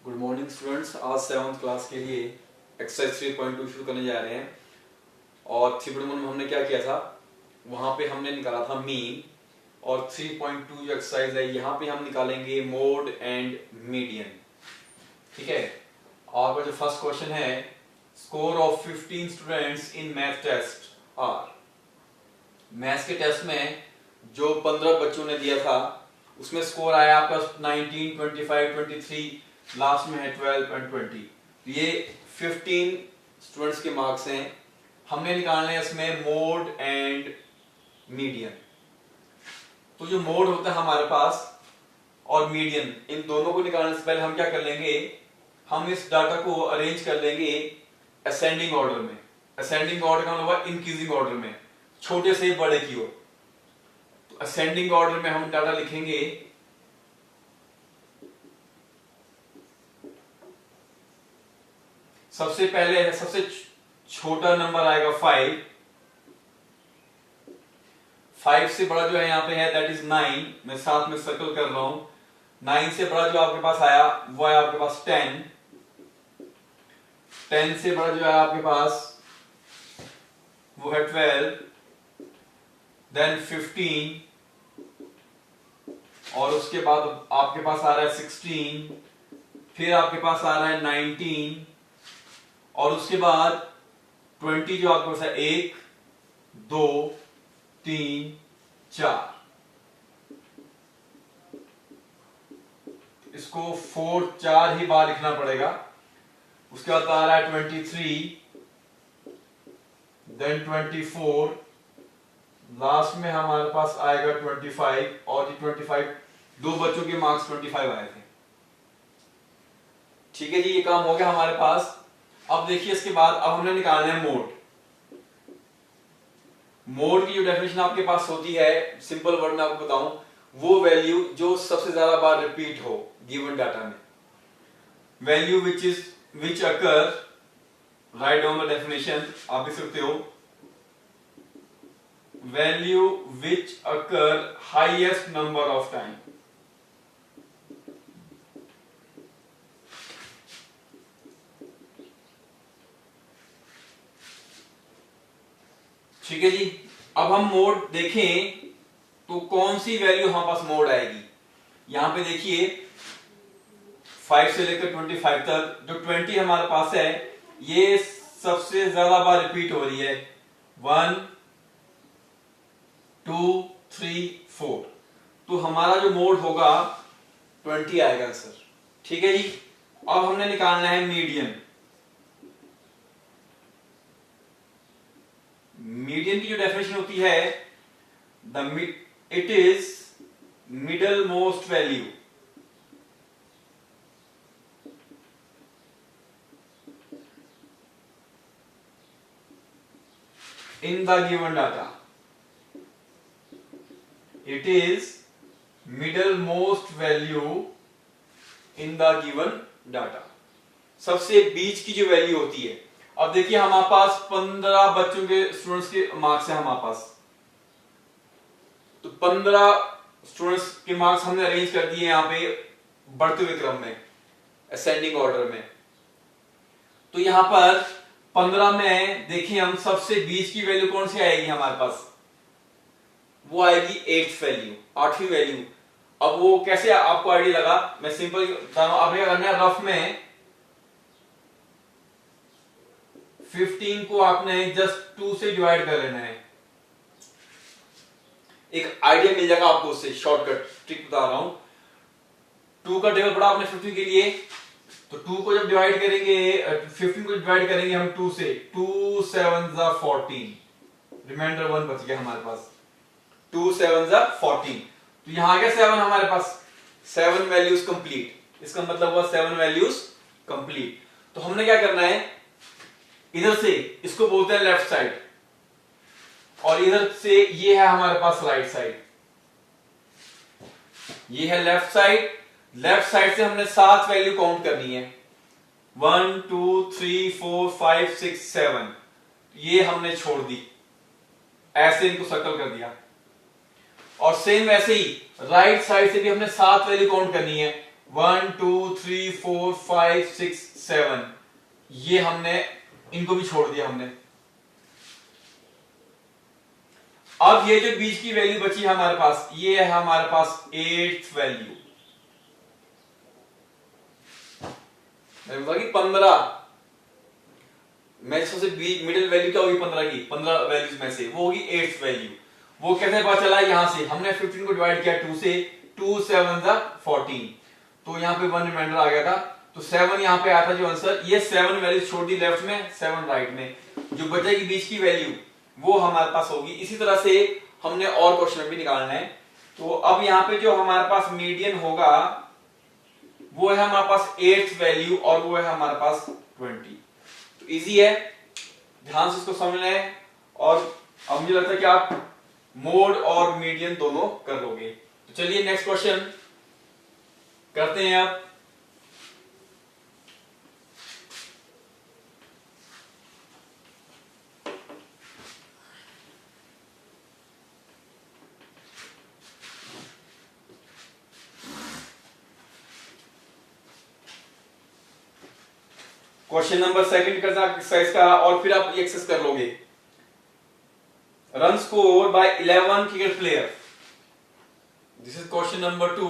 Good morning students. आज 7th class के लिए एक्सरसाइज 3.2 शुरू करने जा रहे हैं। और 3.1 में हमने क्या किया था, वहां पे हमने निकाला था मीन। और 3.2 जो एक्सरसाइज है यहाँ पे हम निकालेंगे मोड एंड मीडियन। ठीक है। आपका जो फर्स्ट क्वेश्चन है, score of 15 students in math test are. Maths के टेस्ट में जो 15 बच्चों ने दिया था उसमें स्कोर आया आपका 19, 25, 23, लास्ट में है 12 और 20। ये 15 स्टूडेंट्स के मार्क्स हैं। हमने निकालने हैं इसमें मोड एंड मीडियन। तो जो मोड होता है हमारे पास और मीडियन, इन दोनों को निकालने से पहले हम क्या कर लेंगे, हम इस डाटा को अरेंज कर लेंगे असेंडिंग ऑर्डर में। असेंडिंग ऑर्डर का मतलब इंक्रीजिंग ऑर्डर में, छोटे से बड़े की ओर। तो असेंडिंग ऑर्डर में हम डाटा लिखेंगे। सबसे पहले सबसे छोटा नंबर आएगा 5। 5 से बड़ा जो है यहाँ पे है दैट इज 9। मैं साथ में सर्कल कर रहा हूं। 9 से बड़ा जो आपके पास आया वो है आपके पास 10। 10 से बड़ा जो है आपके पास वो है 12, देन 15, और उसके बाद आपके पास आ रहा है 16, फिर आपके पास आ रहा है 19, और उसके बाद 20 जो आपके पास है 1, 2, 3, 4। इसको 4 ही बार लिखना पड़ेगा। उसके बाद आ रहा है 23, देन 24, लास्ट में हमारे पास आएगा 25। और ये 25 दो बच्चों के मार्क्स 25 आए थे। ठीक है जी, ये काम हो गया हमारे पास। अब देखिए इसके बाद अब हमने निकालना है मोड। मोड की जो डेफिनेशन आपके पास होती है, सिंपल वर्ड में आपको बताऊं, वो वैल्यू जो सबसे ज्यादा बार रिपीट हो गिवन डाटा में। Value which occur, write down the definition, आप लिख सकते हो value which occur highest number of time. ठीक है जी। अब हम मोड देखें तो कौन सी वैल्यू हमारे पास मोड आएगी। यहां पे देखिए 5 से लेकर 25 तक जो 20 हमारे पास है ये सबसे ज्यादा बार रिपीट हो रही है। 1, 2, 3, 4। तो हमारा जो मोड होगा 20 आएगा आंसर। ठीक है जी। अब हमने निकालना है मीडियन। मीडियन की जो डेफिनेशन होती है, it is middle most value in the given data. It is middle most value in the given data. सबसे बीच की जो वैल्यू होती है। अब देखिए हमारे पास 15 बच्चों के स्टूडेंट्स के मार्क्स है हमारे पास। तो 15 स्टूडेंट्स के मार्क्स हमने अरेंज कर दिए यहां पे बढ़ते हुए क्रम में, असेंडिंग ऑर्डर में। तो यहां पर 15 में देखिए हम सबसे बीच की वैल्यू कौन सी आएगी हमारे पास, वो आएगी 8th वैल्यू, 8वीं वैल्यू। अब वो कैसे आपको आइडिया लगा, मैं सिंपल आपने क्या करना है, रफ में 15 को आपने जस्ट 2 से डिवाइड कर लेना है। एक आइडिया मिल जाएगा आपको, उससे शॉर्टकट ट्रिक बता रहा हूं। 2 का टेबल पढ़ा आपने 15 के लिए, तो 2 को जब डिवाइड करेंगे, 15 को डिवाइड करेंगे हम 2 से, 2 7 जा 14, रिमाइंडर 1 बच गया हमारे पास। 2 7 जा 14। तो यहां आ गया 7 हमारे पास। 7 वैल्यूज कंप्लीट। इसका मतलब हुआ 7 वैल्यूज कंप्लीट। तो हमने क्या करना है, इधर से इसको बोलते हैं लेफ्ट साइड, और इधर से ये है हमारे पास राइट साइड। ये है लेफ्ट साइड। लेफ्ट साइड से हमने 7 वैल्यू काउंट करनी है। 1 2 3 4 5 6 7। ये हमने छोड़ दी, ऐसे इनको सर्कल कर दिया। और सेम वैसे ही राइट साइड से भी हमने 7 वैल्यू काउंट करनी है। 1 2 3 4 5 6 7, ये हमने इनको भी छोड़ दिया हमने। अब ये जो बीच की वैल्यू बची है हमारे पास, ये है हमारे पास 8th वैल्यू, कि 15 में सबसे मिडिल वैल्यू क्या होगी 15 की, 15 वैल्यूज में से वो होगी 8th वैल्यू। वो कैसे पता चला, यहां से हमने 15 को डिवाइड किया 2 से, 2 7 14, तो यहां पे 1 रिमाइंडर आ गया था, तो 7 यहां पे आया था जो आंसर। ये 7 वैल्यू छोड़ दी लेफ्ट में, 7 राइट में, जो बचेगी बीच की वैल्यू वो हमारे पास होगी। इसी तरह से हमने और क्वेश्चन भी निकालना है। तो अब यहां पे जो हमारे पास मीडियन होगा वो है हमारे पास 8th वैल्यू और वो है हमारे पास 20। तो इजी है, ध्यान से इसको समझ लें, और अब मुझे लगता है कि आप मोड और मीडियन दोनों कर लोगे। तो चलिए नेक्स्ट क्वेश्चन करते हैं आप। क्वेश्चन नंबर सेकंड करना एक्सरसाइज का, और फिर आप एक्सेस कर लोगे। Run score bye 11 cricket player, this is question number 2।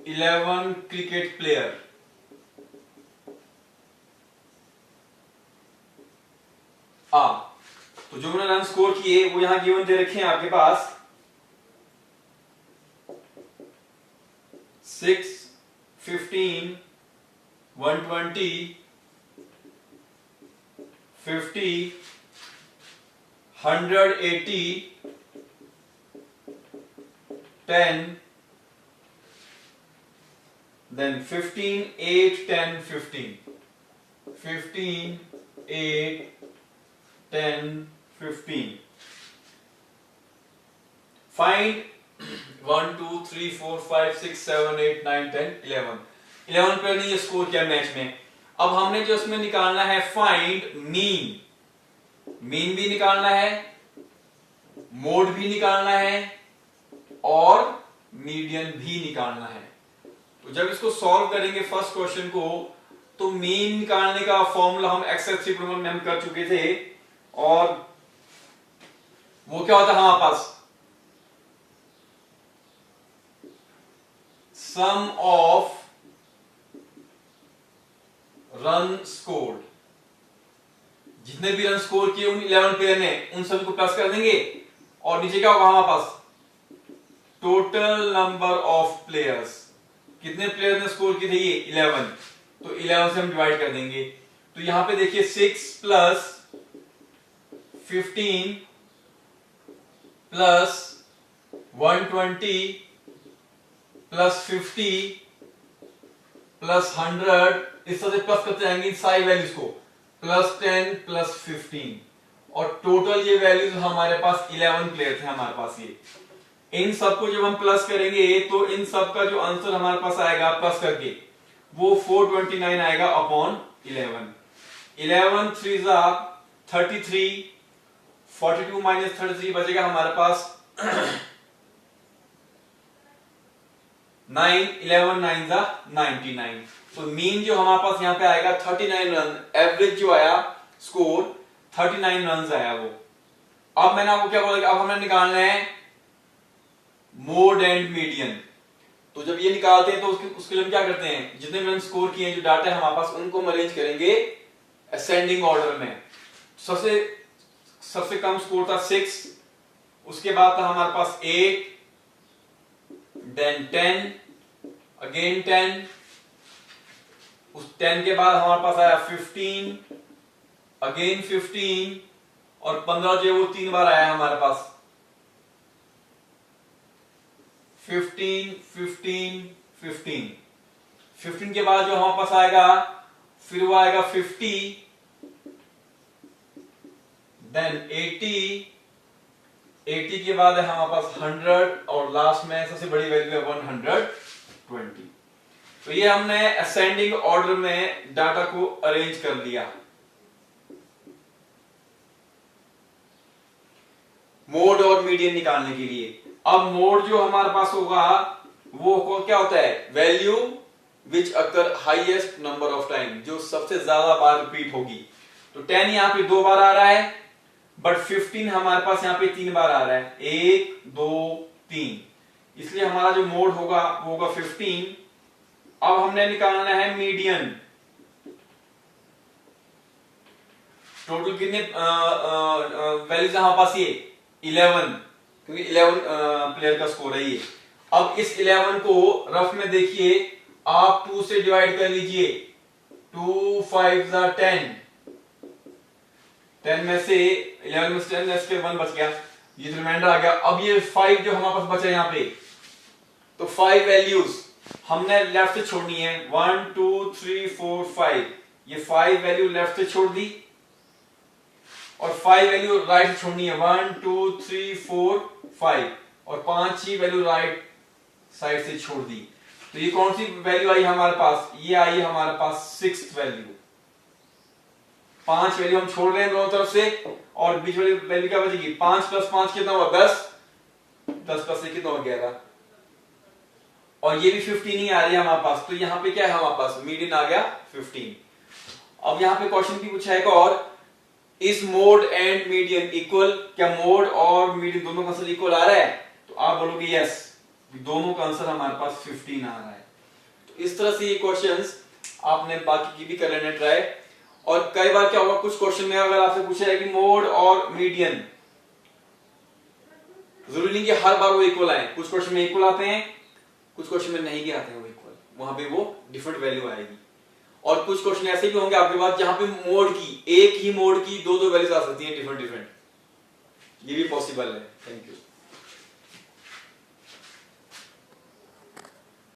11 cricket player, तो जो मैंने रन स्कोर किए वो यहां गिवन दे रखे हैं आपके पास, 6 15 120 50 180 10, then 15 8 10 15 15 8 10 15। फाइंड 1 2 3 4 5 6 7 8 9 10 11 प्लेयर ने ये स्कोर किया मैच में। अब हमने जो इसमें निकालना है फाइंड मीन, मीन भी निकालना है, मोड भी निकालना है और मीडियन भी निकालना है। तो जब इसको सॉल्व करेंगे फर्स्ट क्वेश्चन को, तो मीन निकालने का फॉर्मूला हम एक्सेल 3.1 में हम कर चुके थे, और वो क्या होता है हमारे पास, सम ऑफ रन स्कोर्ड, जितने भी रन स्कोर किए उन 11 प्लेयर ने उन सभी को प्लस कर देंगे, और नीचे क्या होगा हमारे पास, टोटल नंबर ऑफ प्लेयर्स, कितने प्लेयर ने स्कोर किए थे ये 11, तो 11 से हम डिवाइड कर देंगे। तो यहां पे देखिए 6 प्लस 15 प्लस 120 प्लस 50 प्लस 100, इस तरह से प्लस करते जाएंगे इन सारी वैल्यूज को, प्लस 10 प्लस 15, और टोटल ये वैल्यूज हमारे पास 11 प्लेयर थे हमारे पास। ये इन सबको जब हम प्लस करेंगे तो इन सब का जो आंसर हमारे पास आएगा प्लस करके वो 429 आएगा अपॉन 11। 11 3 जा 33, 42 माइनस 33 बचेगा हमारे पास 9, 11 9 जा 99। तो मीन जो हमारे पास यहाँ पे आएगा 39 रन, एवरेज जो आया स्कोर 39 रन आया वो। अब मैंने आपको क्या बोला, अब हमें निकालना है मोड एंड मीडियन। तो जब ये निकालते हैं तो उसके लिए हम क्या करते हैं, जितने भी रन स्कोर किए हैं जो डाटा है हमारे पास उनको हम अरेंज करेंगे असेंडिंग ऑर्डर में। सबसे कम स्कोर था 6, उसके बाद था हमारे पास 8, देन 10, अगेन 10, उस 10 के बाद हमारे पास आया 15, अगेन 15, और 15 जो है वो 3 बार आया हमारे पास, 15 15 15। 15 के बाद जो हमारे पास आएगा फिर वो आएगा 50, देन 80, 80 के बाद है हमारे पास 100, और लास्ट में सबसे बड़ी वैल्यू है 120। तो ये हमने असेंडिंग ऑर्डर में डाटा को अरेंज कर लिया। मोड और मीडियन निकालने के लिए। अब मोड जो हमारे पास होगा वो क्या होता है, value which occur highest number of time, जो सबसे ज्यादा बार रिपीट होगी। तो 10 यहाँ पे 2 बार आ रहा है, बट 15 हमारे पास यहाँ पे 3 बार आ रहा है, 1 2 3, इसलिए हमारा जो मोड होगा वो होगा 15। अब हमने निकालना है मीडियन। टोटल कितने वैल्यूज हमारे पास, ये 11, क्योंकि 11 प्लेयर का स्कोर है ये। अब इस 11 को रफ में देखिए, आप 2 से डिवाइड कर लीजिए, 2 5 10, 10 में से 11 में से 10 में से 1 बच गया, ये रिमाइंडर आ गया। अब ये 5 जो हमारे पास बचा यहाँ पे, तो 5 वैल्यूज हमने लेफ्ट से छोड़नी है, 1 2 3 4 5, ये 5 वैल्यू लेफ्ट से छोड़ दी और 5 वैल्यू राइट से छोड़नी है, 1 2 3 4 5, और 5 ही वैल्यू राइट साइड से छोड़ दी। तो ये कौन सी वैल्यू आई हमारे पास, ये आई हमारे पास 6th वैल्यू। 5 वैल्यू हम छोड़ रहे हैं दोनों तरफ से, और बीच वाली वैल्यू क्या बचेगी, 5 + 5 कितना हुआ, 10, 10 + 1 कितना हो, 11, और ये भी 15 ही आ रही है हमारे पास। तो यहाँ पे क्या है हमारे पास, मीडियन आ गया 15। अब यहाँ पे क्वेश्चन भी पूछा है एक और, is mode and median equal, क्या मोड और मीडियन दोनों का आंसर इक्वल आ रहा है, तो आप बोलोगे यस, दोनों का आंसर हमारे पास 15 आ रहा है। तो इस तरह से ये क्वेश्चंस आपने बाकी की भी कर लेना ट्राई। और कई बार क्या होगा, कुछ क्वेश्चन में अगर आपसे पूछा है कि मोड और मीडियन, जरूरी नहीं कि हर बार वो इक्वल आए, कुछ क्वेश्चन में इक्वल आते हैं, कुछ क्वेश्चन में नहीं भी आते हैं वो इक्वल, वहां पे वो डिफरेंट वैल्यू आएगी। और कुछ क्वेश्चन ऐसे भी होंगे आपके पास जहां पे मोड की, एक ही मोड की दो वैल्यूज आ सकती हैं डिफरेंट, ये भी पॉसिबल है। Thank you.